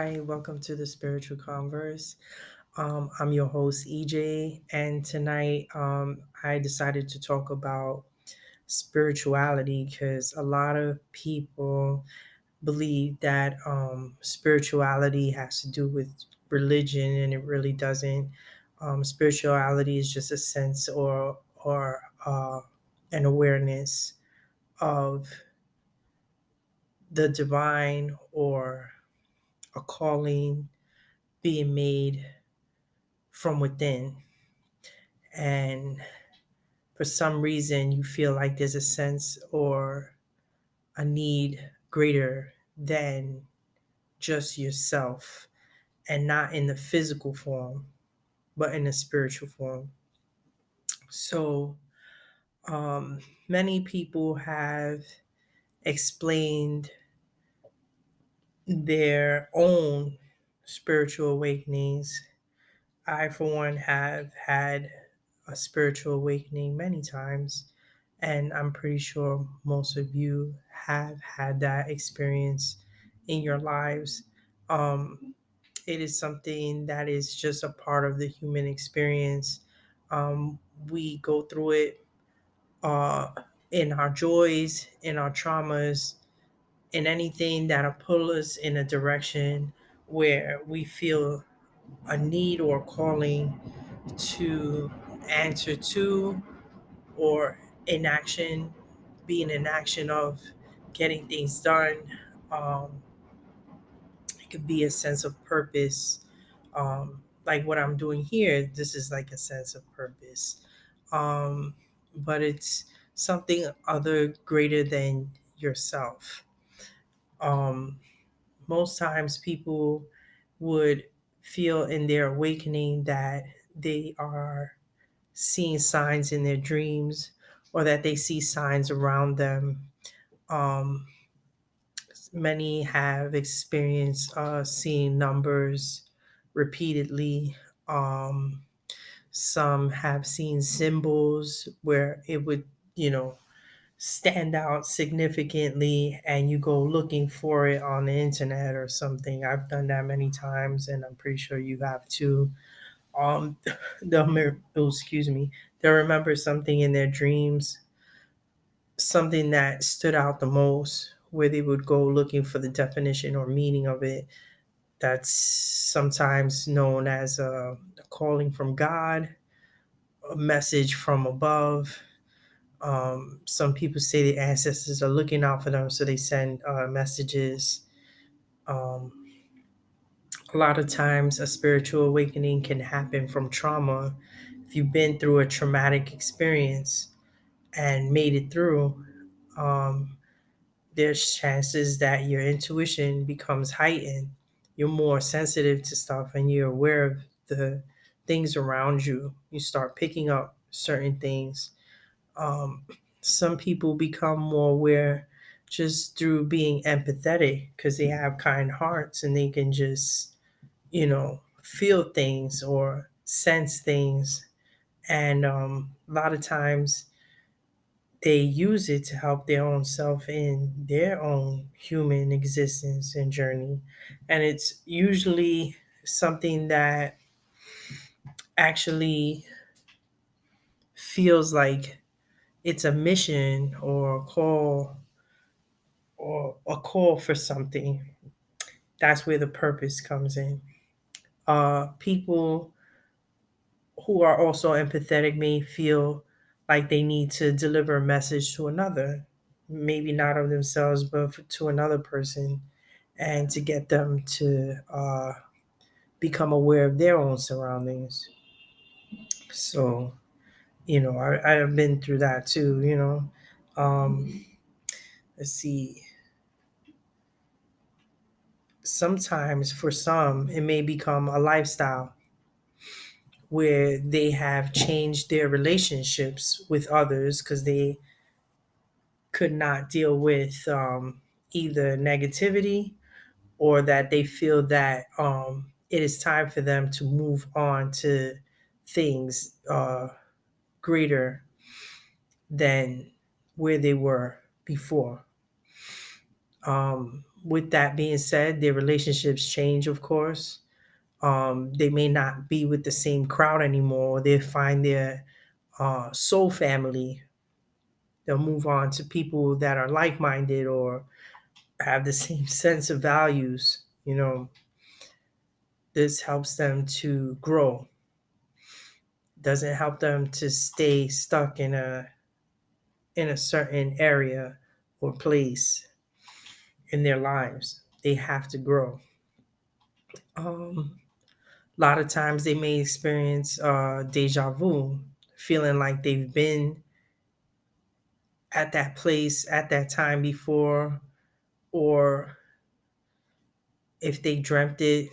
Hi, welcome to the Spiritual Converse. I'm your host, EJ, and tonight I decided to talk about spirituality because a lot of people believe that spirituality has to do with religion, and it really doesn't. Spirituality is just a sense or an awareness of the divine or a calling being made from within. And for some reason, you feel like there's a sense or a need greater than just yourself, and not in the physical form, but in the spiritual form. So, many people have explained their own spiritual awakenings. I, for one, have had a spiritual awakening many times, and I'm pretty sure most of you have had that experience in your lives. Um, it is something that is just a part of the human experience. We go through it uh, in our joys, in our traumas, in anything that'll pull us in a direction where we feel a need or calling to answer to, or inaction, being in action of getting things done. Um, it could be a sense of purpose. Like what I'm doing here, this is like a sense of purpose. Um, but it's something other greater than yourself. Um, Most times people would feel in their awakening that they are seeing signs in their dreams, or that they see signs around them. Um, Many have experienced seeing numbers repeatedly. Um, some have seen symbols where it would, you know, stand out significantly, and you go looking for it on the internet or something. I've done that many times, and I'm pretty sure you have too. Um, excuse me, they'll remember something in their dreams, something that stood out the most, where they would go looking for the definition or meaning of it. That's sometimes known as a calling from God, a message from above. Some people say the ancestors are looking out for them, so they send messages. Um, a lot of times, a spiritual awakening can happen from trauma. If you've been through a traumatic experience and made it through, um, there's chances that your intuition becomes heightened. You're more sensitive to stuff, and you're aware of the things around you. You start picking up certain things. Um, some people become more aware just through being empathetic because they have kind hearts, and they can just, feel things or sense things. And a lot of times they use it to help their own self in their own human existence and journey. And it's usually something that actually feels like it's a mission or a call for something. That's where the purpose comes in. People who are also empathetic may feel like they need to deliver a message to another, maybe not of themselves, but to another person, and to get them to become aware of their own surroundings. So, I have been through that too. Um, let's see. Sometimes for some, it may become a lifestyle where they have changed their relationships with others because they could not deal with either negativity, or that they feel that it is time for them to move on to things greater than where they were before. With that being said, their relationships change, of course. They may not be with the same crowd anymore. They find their soul family. They'll move on to people that are like minded or have the same sense of values. This helps them to grow, doesn't help them to stay stuck in a certain area or place in their lives. They have to grow. A lot of times they may experience deja vu, feeling like they've been at that place at that time before, or if they dreamt it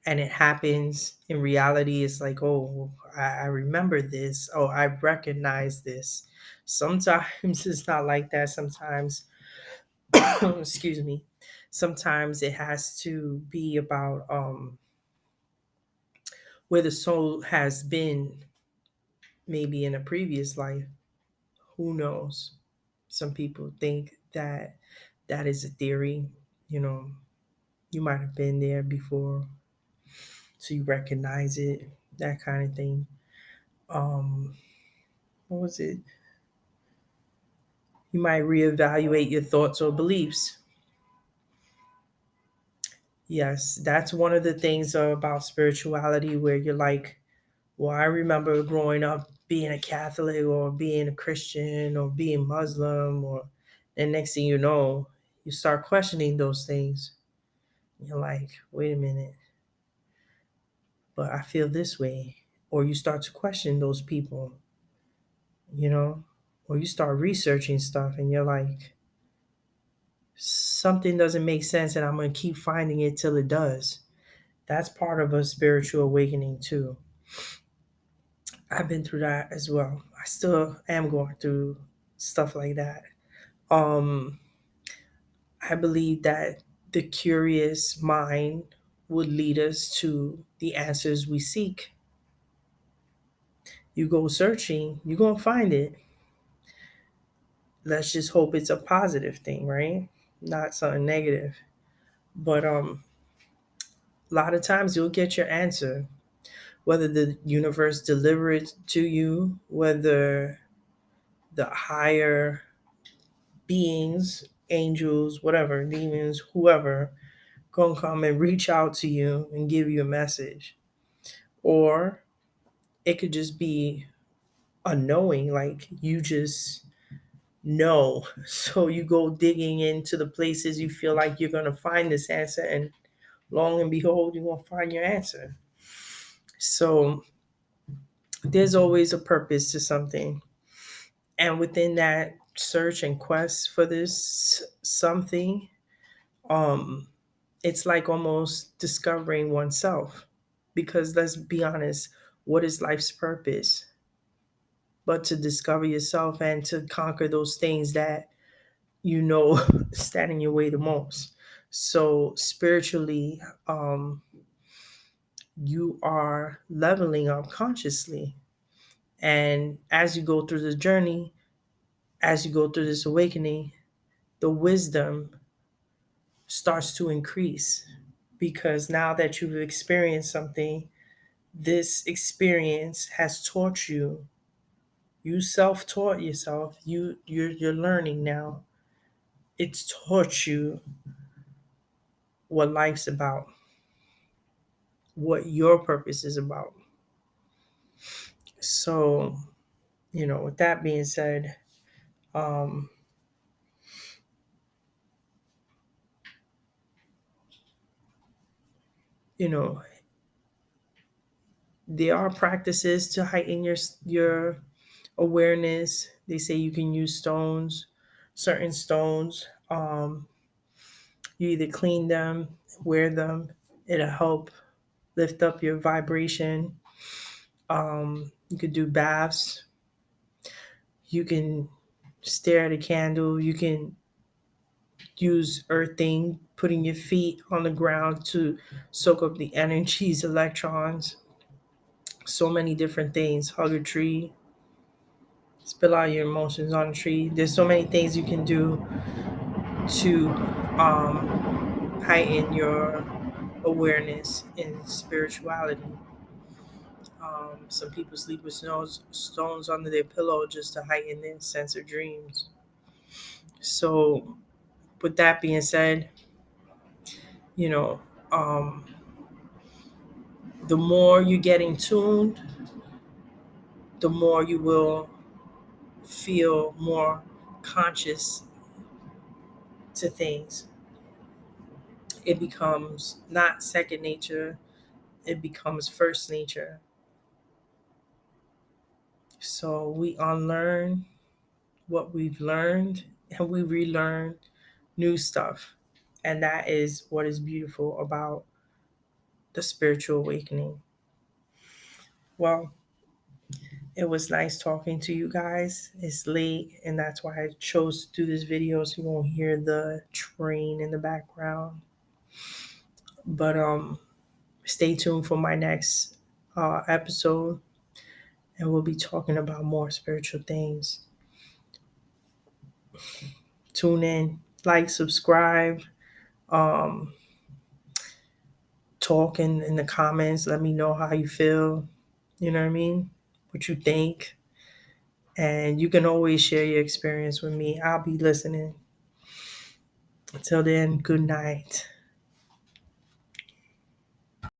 and it happens in reality, it's like, oh, I remember this. Oh, I recognize this. Sometimes it's not like that. Sometimes, excuse me, sometimes it has to be about where the soul has been, maybe in a previous life. Who knows? Some people think that that is a theory. You know, you might have been there before, so you recognize it, that kind of thing. Um, what was it? You might reevaluate your thoughts or beliefs. Yes, that's one of the things about spirituality where you're like, well, I remember growing up being a Catholic or being a Christian or being Muslim, or and next thing you know, you start questioning those things. You're like, wait a minute, but I feel this way. Or you start to question those people, you know, or you start researching stuff and you're like, something doesn't make sense and I'm going to keep finding it till it does. That's part of a spiritual awakening too. I've been through that as well. I still am going through stuff like that. Um, I believe that the curious mind would lead us to the answers we seek. You go searching, you're going to find it. Let's just hope it's a positive thing, right? Not something negative. But a lot of times you'll get your answer, whether the universe deliver it to you, whether the higher beings, angels, whatever, demons, whoever, gonna come and reach out to you and give you a message. Or it could just be a knowing, like you just know. So you go digging into the places you feel like you're gonna find this answer, and long and behold, you're gonna find your answer. So there's always a purpose to something. And within that search and quest for this something, um, it's like almost discovering oneself. Because let's be honest, what is life's purpose? But to discover yourself and to conquer those things that you know stand in your way the most. So spiritually, you are leveling up consciously. And as you go through the journey, as you go through this awakening, the wisdom starts to increase because now that you've experienced something, this experience has taught you. You self-taught yourself. You're learning now. It's taught you what life's about, what your purpose is about. So, with that being said, um, you know, there are practices to heighten your awareness. They say you can use stones, certain stones. You either clean them, wear them. It'll help lift up your vibration. You could do baths. You can stare at a candle. You can use earthing, putting your feet on the ground to soak up the energies, electrons. So many different things. Hug a tree, spill out your emotions on a tree. There's so many things you can do to heighten your awareness in spirituality. Some people sleep with stones under their pillow just to heighten their sense of dreams. So, with that being said, you know, um, the more you get in tuned, the more you will feel more conscious to things. It becomes not second nature, it becomes first nature. So we unlearn what we've learned and we relearn new stuff. And that is what is beautiful about the spiritual awakening. Well, it was nice talking to you guys. It's late, and that's why I chose to do this video so you won't hear the train in the background. But stay tuned for my next episode, and we'll be talking about more spiritual things. Tune in, like, subscribe, um, talk in the comments. Let me know how you feel. You know what I mean? What you think. And you can always share your experience with me. I'll be listening. Until then, good night.